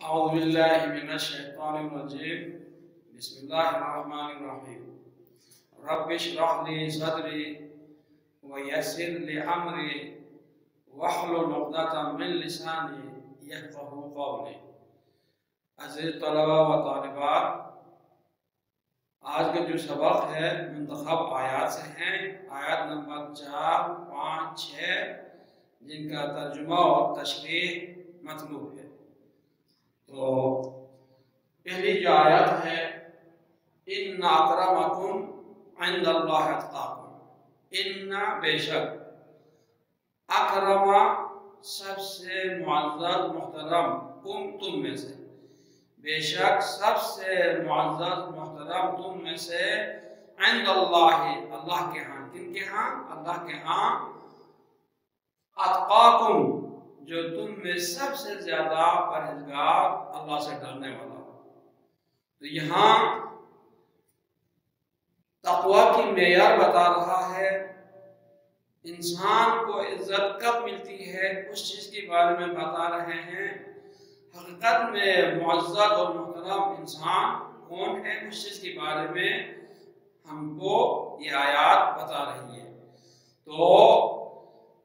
أعوذ بالله من الشيطان الرجيم بسم الله الرحمن الرحيم رب اشرح لي صدري ويسر لي أمري واحلل عقدة من لساني يفقهوا قولي. عزیز طلباء و طالبات، آج کا جو سبق ہے منتخب آیات سے ہیں، آیات نمبر 4، 5، 6 جن کا ترجمہ اور تشریح مطلوب ہے۔ تو پہلی جو آیت ہے ان اکرمکم عند اللہ اتقاکم، ان بے شک، اکرم سب سے معزز محترم، تم میں سے، بے شک سب سے معزز محترم تم میں سے، عند اللہ اللہ کے ہاں، کن کے ہاں؟ اللہ کے ہاں، اتقاکم جو تم میں سب سے زیادہ پرہیزگار، اللہ سے ڈرنے والا ہو۔ تو یہاں تقوی کی معیار بتا رہا ہے، انسان کو عزت کب ملتی ہے اس چیز کے بارے میں بتا رہے ہیں۔ حقیقت میں معزز اور محترم انسان کون ہے اس چیز کے بارے میں ہم کو یہ آیات بتا رہی ہے۔ تو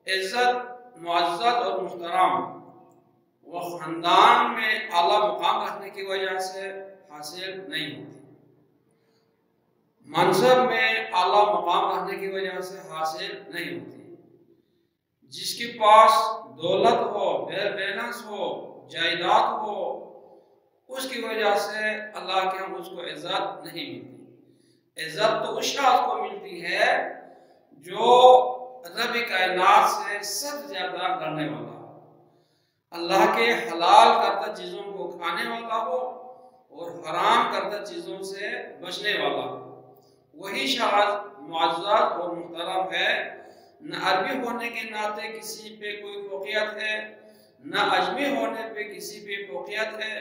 عزت، معزز اور محترم وہ خاندان میں اعلیٰ مقام رکھنے کی وجہ سے حاصل نہیں ہوتی، منصب میں اعلیٰ مقام رکھنے کی وجہ سے حاصل نہیں ہوتی۔ جس کے پاس دولت ہو، بیلنس ہو، جائیداد ہو، اس کی وجہ سے اللہ کے ہم اس کو عزت نہیں ملتی۔ عزت تو اس شخص کو ملتی ہے جو رب کائنات سے سب سے زیادہ ڈرنے والا ہو، اللہ کے حلال کردہ چیزوں کو کھانے والا ہو اور حرام کردہ چیزوں سے بچنے والا ہو، وہی شخص معزز اور محترم ہے۔ نہ عربی ہونے کے ناطے کسی پہ کوئی فوقیت ہے، نہ اجمی ہونے پہ کسی پہ فوقیت ہے،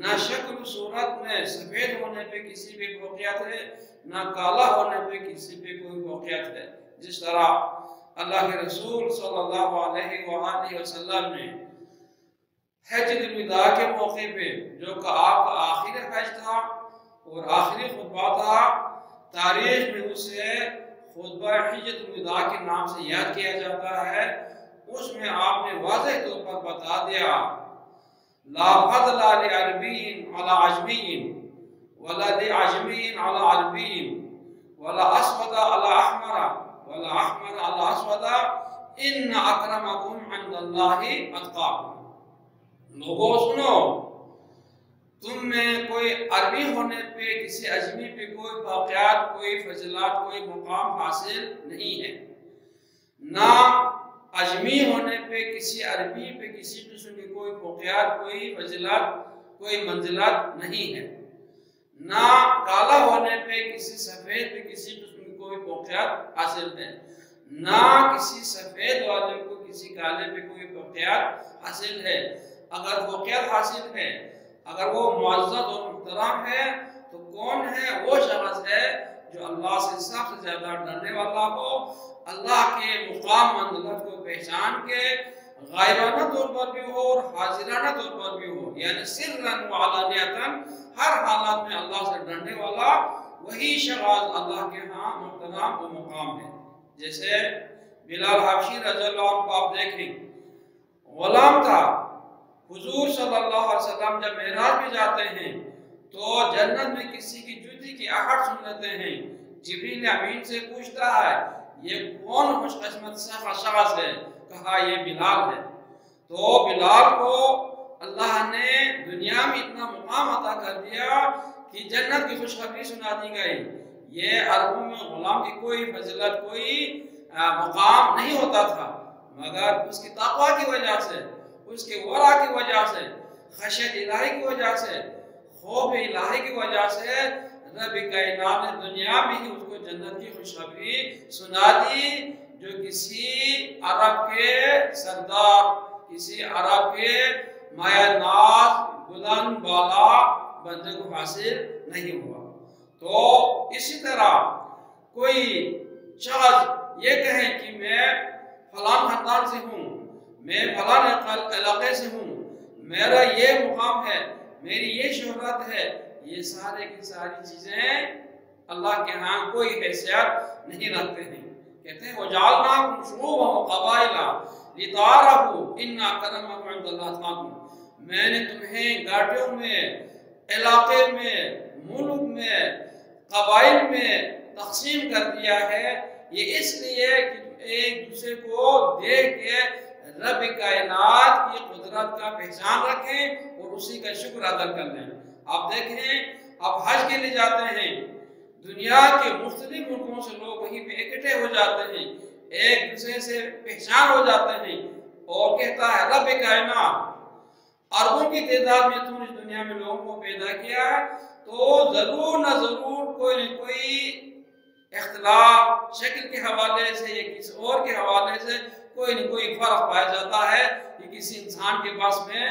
نہ شکل و صورت میں سفید ہونے پہ کسی پہ فوقیت ہے، نہ کالا ہونے پہ کسی پہ کوئی فوقیت ہے۔ جس طرح اللہ کے رسول صلی اللہ علیہ وآلہ وسلم نے حجۃ الوداع کے موقع پہ، جو کہ آپ کا آخری حج تھا اور آخری خطبہ تھا، تاریخ میں اسے خطبہ حجۃ الوداع کے نام سے یاد کیا جاتا ہے۔ اس میں آپ نے واضح طور پر بتا دیا، لا فضل لعربی علی عجمی ولا لعجمی علی عربی ولا اسود علی احمر ولا احمر علی اسود ان اکرمکم عند اللہ اتقاکم۔ لوگوں سنو، تم میں کوئی عربی ہونے پہ کسی اجمی پہ کوئی واقعات، کوئی فضلات، کوئی مقام حاصل نہیں ہے، نہ اجمی ہونے پہ کسی عربی پہ کسی قسم کی کوئی واقعات، کوئی فضلات، کوئی منزلات نہیں ہے، نہ کالا ہونے پہ کسی سفید پہ کسی قسم کی کوئی واقعات حاصل ہے، نہ کسی سفید والے کو کسی کالے پہ کوئی واقعات حاصل ہے۔ اگر واقعات حاصل ہے، اگر وہ معزز اور محترم ہے، تو کون ہے؟ وہ شخص ہے جو اللہ سے سب سے زیادہ ڈرنے والا ہو، اللہ کے مقام منزلت کو پہچان کے غائبانہ طور پر بھی ہو اور حاضرانہ طور پر بھی ہو، یعنی سرًا و علانیتاً ہر حالات میں اللہ سے ڈرنے والا، وہی شخص اللہ کے ہاں محترم و مقام ہے۔ جیسے بلال حبشی رضی اللہ عنہ کو آپ دیکھیں، غلام تھا۔ حضور صلی اللہ علیہ وسلم جب معراج میں جاتے ہیں تو جنت میں کسی کی جوتی کی آہٹ سن لیتے ہیں۔ جبریل امین سے پوچھتا ہے، یہ کون خوش قسمت شخص ہے؟ کہا یہ بلال ہے۔ تو بلال کو اللہ نے دنیا میں اتنا مقام عطا کر دیا کہ جنت کی خوشخبری سنا دی گئی۔ یہ عربوں میں غلام کی کوئی فضیلت، کوئی مقام نہیں ہوتا تھا، مگر اس کی تقوی کی وجہ سے، اس کے ورع کی وجہ سے، خشیت الہی کی وجہ سے، خوف الہی کی وجہ سے رب کائنات نے دنیا میں ہی اس کو جنت کی خوشخبری سنا دی، جو کسی عرب کے سردار، کسی عرب کے مایہ ناز، بلند بالا بندے کو حاصل نہیں ہوا۔ تو اسی طرح کوئی شخص یہ کہے کہ میں فلاں خاندان سے ہوں، میں فلاں علاقے سے ہوں، میرا یہ مقام ہے، میری یہ شہرت ہے، یہ سارے کی ساری چیزیں اللہ کے ہاں کوئی حیثیت نہیں رکھتے ہیں۔ کہتے ہیں وَجَعَلْنَاكُمْ شُعُوبًا وَقَبَائِلَ لِتَعَارَفُوا إِنَّ أَكْرَمَكُمْ عِندَ اللَّهِ أَتْقَاكُمْ۔ میں نے تمہیں گاٹیوں میں، علاقے میں، ملک میں، قبائل میں تقسیم کر دیا ہے، یہ اس لیے کہ ایک دوسرے کو دیکھ کے رب کائنات کی قدرت کا پہچان رکھیں اور اسی کا شکر ادا کر لیں۔ آپ دیکھیں اب حج کے لیے جاتے ہیں، دنیا کے مختلف ملکوں سے لوگ وہیں پہ اکٹھے ہو جاتے ہیں، ایک دوسرے سے پہچان ہو جاتے ہیں اور کہتا ہے رب کائنات اربوں کی تعداد میں تو اس دنیا میں لوگوں کو پیدا کیا ہے، تو ضرور نہ ضرور کوئی نہ کوئی اختلاف شکل کے حوالے سے یا کسی اور کے حوالے سے کوئی نہ کوئی فرق پایا جاتا ہے، یہ کسی انسان کے پاس میں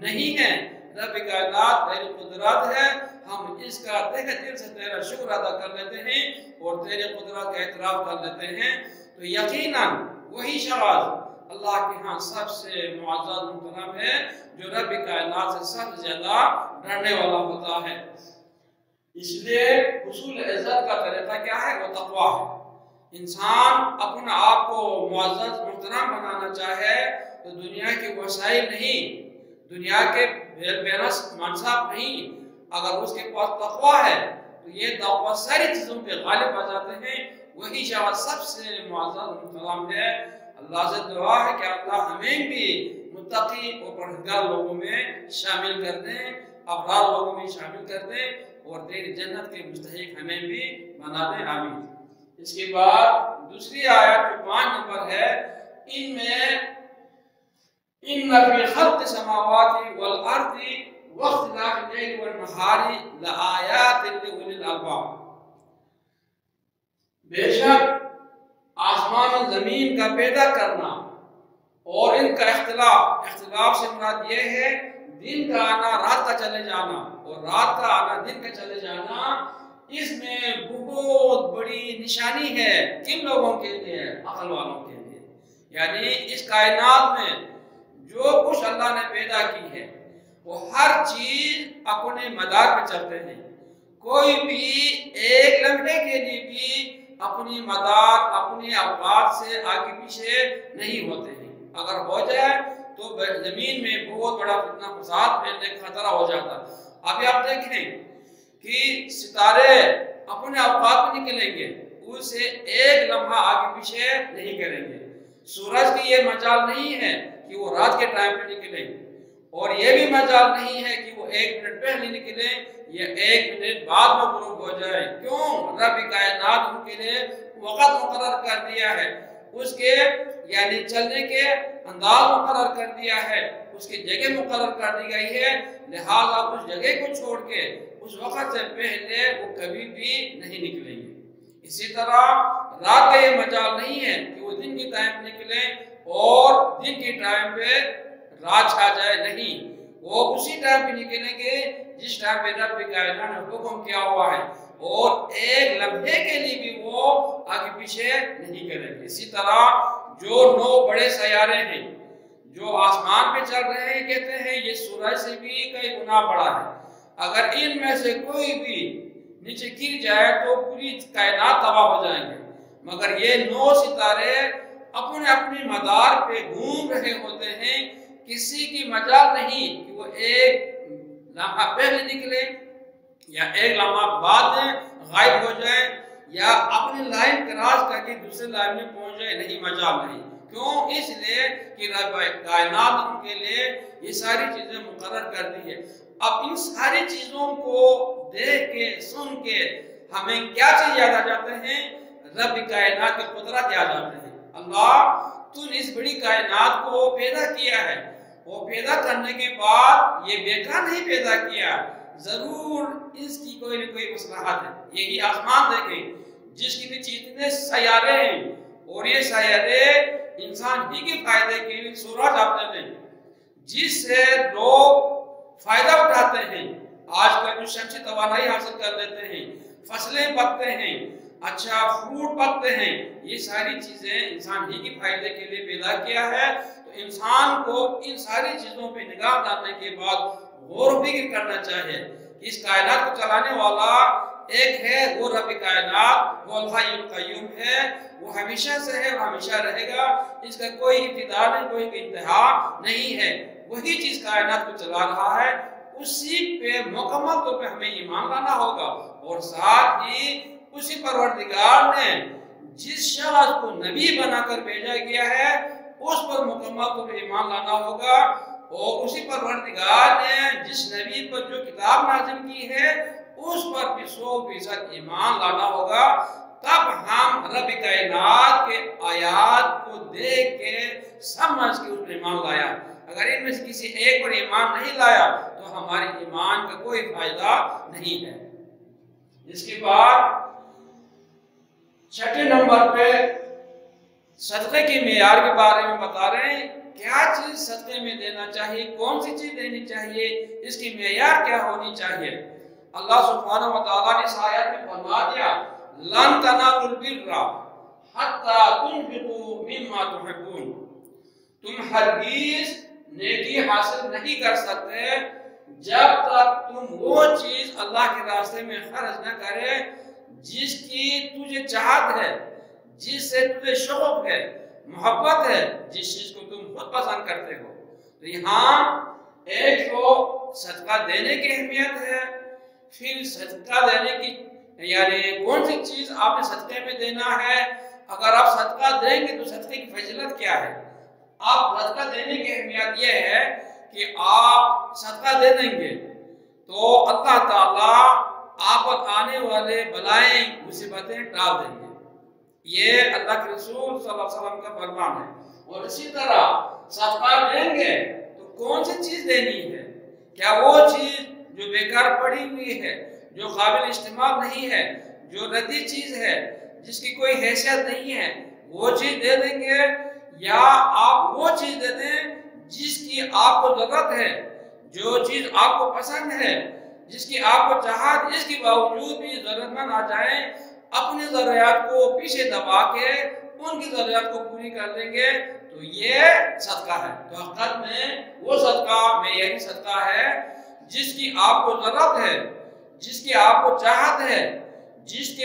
نہیں ہے۔ رب کائنات تیری قدرت ہے، ہم اس کا تہہ دل سے تیرا شکر ادا کر لیتے ہیں اور تیرے قدرت کا اعتراف کر لیتے ہیں، تو یقیناً وہی شخص اللہ کے ہاں سب سے معزز محترم ہے جو رب کائنات سے سب سے زیادہ ڈرنے والا ہوتا ہے۔ اس لیے حصول عزت کا طریقہ کیا ہے؟ وہ تقویٰ ہے۔ انسان اپنا آپ کو معزز محترم بنانا چاہے تو دنیا کے وسائل نہیں، دنیا کے بیرس منصب نہیں، اگر اس کے پاس تقویٰ ہے تو یہ تقویٰ ساری چیزوں پہ غالب آ جاتے ہیں، وہی شخص سب سے معزز محترم ہے۔ اللہ سے دعا ہے کہ اللہ ہمیں بھی متقی اور پرہیزگار لوگوں میں شامل کر دیں، ابرار لوگوں میں شامل کر دیں اور تیری جنت کے مستحق ہمیں بھی بنا دیں، آمین۔ اس کے بعد دوسری آیت جو 5 نمبر ہے، ان میں ان فی خلق السماوات والارض واختلاف اللیل والنہار لآیات لأولی الالباب، بے شک آسمان و زمین کا پیدا کرنا اور ان کا اختلاف سے مراد یہ ہے دن کا آنا رات کا چلے جانا اور رات کا آنا دن کا چلے جانا، اس میں بہت بڑی نشانی ہے کن لوگوں کے لیے؟ عقل والوں کے لیے۔ یعنی اس کائنات میں جو کچھ اللہ نے پیدا کی ہے وہ ہر چیز اپنے مدار پہ چلتے ہیں، کوئی بھی ایک لمحے کے لیے بھی اپنی مدار اپنے اوقات سے آگے پیچھے نہیں ہوتے ہیں، اگر ہو جائے تو زمین میں بہت بڑا فتنہ فساد پھیلنے کا خطرہ ہو جاتا۔ ابھی آپ دیکھیں کہ ستارے اپنے اوقات میں نکلیں گے، اس سے ایک لمحہ آگے پیچھے نہیں کریں گے۔ سورج کی یہ مجال نہیں ہے کہ وہ رات کے ٹائم پہ نکلیں، اور یہ بھی مجال نہیں ہے کہ وہ 1 منٹ پہلے نکلیں یا 1 منٹ بعد میں غروب ہو جائے۔ کیوں؟ رب کائنات ان کے لیے وقت مقرر کر دیا ہے، اس کے یعنی چلنے کے انداز مقرر کر دیا ہے، اس کی جگہ مقرر کر دی گئی ہے، لہذا اس جگہ کو چھوڑ کے اس وقت سے پہلے وہ کبھی بھی نہیں نکلیں گے۔ اسی طرح رات کا یہ مجال نہیں ہے کہ وہ دن کی ٹائم نکلیں اور دن کی ٹائم پہ رات چھا جائے، نہیں، وہ اسی ٹائم پہ نکلیں گے جس ٹائم پہ رب کائنات نے حکم کیا ہوا ہے، اور ایک لمحے کے لیے بھی وہ آگے پیچھے نہیں کریں گے۔ اسی طرح جو 9 بڑے سیارے ہیں جو آسمان پہ چل رہے ہیں، کہتے ہیں یہ سورج سے بھی کئی گنا بڑا ہے، اگر ان میں سے کوئی بھی نیچے گر جائے تو پوری کائنات تباہ ہو جائیں گے، مگر یہ 9 ستارے اپنے اپنی مدار پہ گھوم رہے ہوتے ہیں، کسی کی مجال نہیں کہ وہ ایک لمحہ پہلے نکلے یا ایک لمحہ بعد میں غائب ہو جائے یا اپنی لائن کراس کر کے دوسرے لائن میں پہنچ جائے، نہیں، مجال نہیں۔ کیوں؟ اس لیے کہ رب کائنات ان کے لیے یہ ساری چیزیں مقرر کر دی ہے۔ اب ان ساری چیزوں کو دیکھ کے سن کے ہمیں کیا چیز یاد آ جاتے ہیں؟ رب کائنات کی قدرت یاد آتے ہیں۔ اللہ تو نے اس بڑی کائنات کو پیدا کیا ہے، وہ پیدا کرنے کے بعد یہ بیکار نہیں پیدا کیا، ضرور اس کی کوئی نہ کوئی مصلحت ہے۔ یہی آسمان دیکھیں جس کے نیچے اتنے سیارے ہیں، اور یہ سیارے انسان ہی کے فائدے کے لیے سورج آتے ہیں جس سے لوگ فائدہ اٹھاتے ہیں، آج کل جو شمسی توانائی حاصل کر لیتے ہیں، فصلیں پکتے ہیں، اچھا فروٹ پکتے ہیں، یہ ساری چیزیں انسان ہی کے فائدے کے لیے پیدا کیا ہے۔ تو تو انسان کو ان ساری چیزوں پہ نگاہ ڈالنے کے بعد غور و فکر کرنا چاہیے کہ اس کائنات کو چلانے والا ایک ہے، وہ رب کائنات، وہ الحی القیوم ہے، وہ ہمیشہ سے ہے، وہ ہمیشہ رہے گا، اس کا کوئی ابتدا نہیں، کوئی انتہا نہیں ہے، وہی چیز کائنات کو چلا رہا ہے، اسی پہ مکمل طور پہ ہمیں ایمان لانا ہوگا، اور ساتھ ہی اسی پروردگار نے جس شخص کو نبی بنا کر بھیجا گیا ہے اس پر مکمل طور پہ ایمان لانا ہوگا، اور اسی پروردگار نے جس نبی پر جو کتاب نازل کی ہے اس پر بھی 100% ایمان لانا ہوگا، تب ہم رب کائنات کے آیات کو دیکھ کے سمجھ کے اس پر ایمان لایا۔ اگر ان میں سے کسی ایک پر ایمان نہیں لایا تو ہمارے ایمان کا کوئی فائدہ نہیں ہے۔ اس کے بعد چھٹے نمبر پہ صدقے کے معیار کے بارے میں بتا رہے ہیں، کیا چیز صدقے میں دینا چاہیے، کون سی چیز دینی چاہیے، اس کی معیار کیا ہونی چاہیے۔ اللہ سبحانہ وتعالیٰ نے اس آیت میں فرما دیا لَن تَنَالُوا الْبِرَّ حَتَّىٰ تُنْفِقُوا مِمَّا تُحِبُّونَ، تم ہرگز نیکی حاصل نہیں کر سکتے جب تک تم وہ چیز اللہ کے راستے میں خرچ نہ کرے جس کی تجھے چاہت ہے، جس سے تجھے شوق ہے، محبت ہے، جس چیز کو تم خود پسند کرتے ہو۔ تو یہاں ایک تو صدقہ دینے کی اہمیت ہے، پھر صدقہ دینے کی یعنی کون سی چیز آپ نے صدقے میں دینا ہے، اگر آپ صدقہ دیں گے تو صدقے کی فضیلت کیا ہے۔ آپ صدقہ دینے کی اہمیت یہ ہے کہ آپ صدقہ دے دیں گے تو اللہ تعالیٰ آپ پر آنے والے بلائیں مصیبتیں ٹال دیں گے، یہ اللہ کے رسول صلی اللہ علیہ وسلم کا فرمان ہے۔ اور اسی طرح صدقہ دیں گے تو کون سی چیز دینی ہے، کیا وہ چیز جو بیکار پڑی ہوئی ہے، جو قابل استعمال نہیں ہے، جو ردی چیز ہے، جس کی کوئی حیثیت نہیں ہے، وہ چیز دے دیں گے، یا آپ وہ چیز دے دیں جس کی آپ کو ضرورت ہے، جو چیز آپ کو پسند ہے، جس کی آپ کو چاہت، اس کے باوجود بھی ضرورت مند آ جائیں اپنی ضروریات کو پیچھے دبا کے ان کی ضروریات کو پوری کر دیں گے تو یہ صدقہ ہے۔ تو حقیقت میں وہ صدقہ میں یہی صدقہ ہے جس کی آپ کو ضرورت ہے، جس کی آپ کو چاہت ہے، جس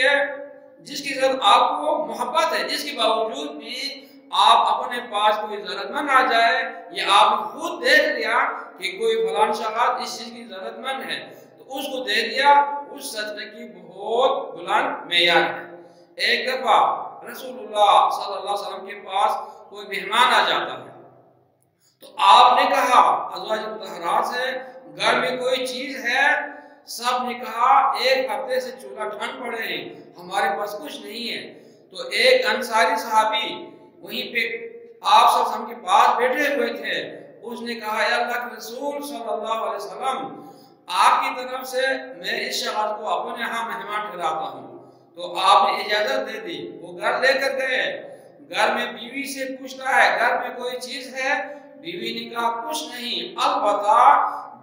کی ضرورت آپ کو محبت ہے، جس کے باوجود بھی آپ اپنے پاس کوئی ضرورت مند آ جائے یا آپ خود دیکھ لیا کہ کوئی فلان شخص اس چیز کی ضرورت مند ہے تو اس کو دے دیا، اس صدقے کی بہت بلند معیار ہے۔ ایک دفعہ رسول اللہ صلی اللہ علیہ وسلم کے پاس کوئی مہمان آ جاتا ہے تو آپ نے کہا ازواج مطہرات سے گھر میں کوئی چیز ہے، سب نے کہا ایک ہفتے سے چولہا ٹھنڈ پڑے ہیں، ہمارے پاس کچھ نہیں ہے۔ تو ایک انصاری صحابی وہیں پہ آپ صلی اللہ علیہ وسلم کے پاس بیٹھے ہوئے تھے، اس نے کہا اے اللہ کے رسول صلی اللہ علیہ وسلم، آپ کی طرف سے میں اس شخص کو اپنے ہاں مہمان ٹھہراتا ہوں۔ تو آپ نے اجازت دے دی، وہ گھر لے کر گئے، گھر میں بیوی سے پوچھتا ہے گھر میں کوئی چیز ہے، بیوی نے کہا کچھ نہیں، البتہ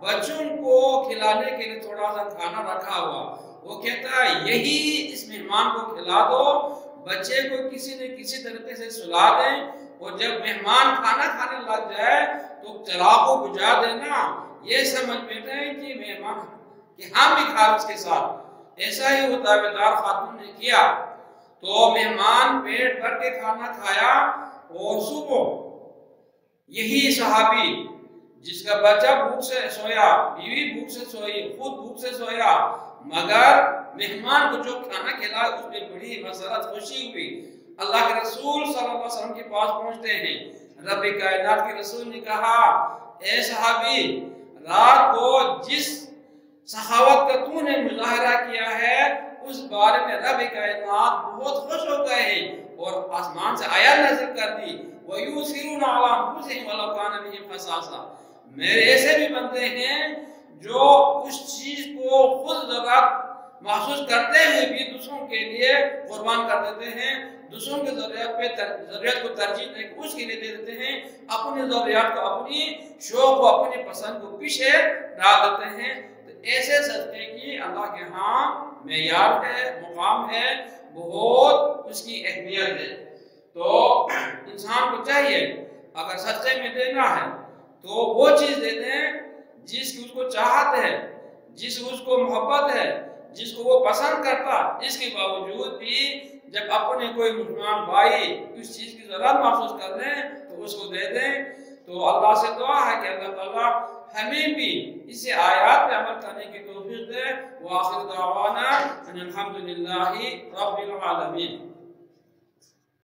بچوں کو کھلانے کے لیے تھوڑا سا کھانا رکھا ہوا۔ وہ کہتا ہے یہی اس مہمان کو کھلا دو، بچے کو کسی نہ کسی طریقے سے سلا دیں، اور جب مہمان کھانا کھانے لگ جائے تو چراغ کو بجھا دینا، یہ سمجھ بیٹھے ہیں کہ مہمان کہ ہم بھی کھا اس کے ساتھ۔ ایسا ہی وہ تابعدار خاتون نے کیا تو مہمان پیٹ بھر کے کھانا کھایا، اور صبح یہی صحابی جس کا بچہ بھوک سے سویا، بیوی بھوک سے سوئی، خود بھوک سے سویا، مگر مہمان کو جو کھانا کھلایا اس پہ بڑی مسرت خوشی ہوئی۔ اللہ کے رسول صلی اللہ علیہ وسلم کے پاس پہنچتے ہیں، رب کائنات کے رسول نے کہا اے صحابی، رات کو جس سخاوت کا تو نے مظاہرہ کیا ہے اس بارے میں رب کائنات بہت خوش ہو گئے ہیں اور آسمان سے آیات نازل کر دی وَيُؤْثِرُونَ عَلَىٰ أَنفُسِهِمْ وَلَوْ كَانَ بِهِمْ خَصَاصَةٌ، میرے ایسے بھی بندے ہیں جو اس چیز کو خود ضرورت محسوس کرتے ہوئے بھی دوسروں کے لیے قربان کر دیتے ہیں، دوسروں کے ضروریات کو ترجیح دے کے اس کے لیے دے دیتے ہیں، اپنی ضروریات کو، اپنی شوق کو، اپنی پسند کو پیچھے ڈال دیتے ہیں۔ تو ایسے صدقے کی اللہ کے ہاں معیار ہے، مقام ہے، بہت اس کی اہمیت ہے۔ تو انسان کو چاہیے اگر صدقے میں دینا ہے تو وہ چیز دے دیں جس کی اس کو چاہت ہے، جس اس کو محبت ہے، جس کو وہ پسند کرتا، اس کے باوجود بھی جب اپنے کوئی مسلمان بھائی اس چیز کی ضرورت محسوس کر لیں تو اس کو دے دیں۔ تو اللہ سے دعا ہے کہ اللہ تعالیٰ ہمیں بھی اس آیات پہ عمل کرنے کی توفیق دے۔ وآخر دعوانا ان الحمدللہ رب العالمین۔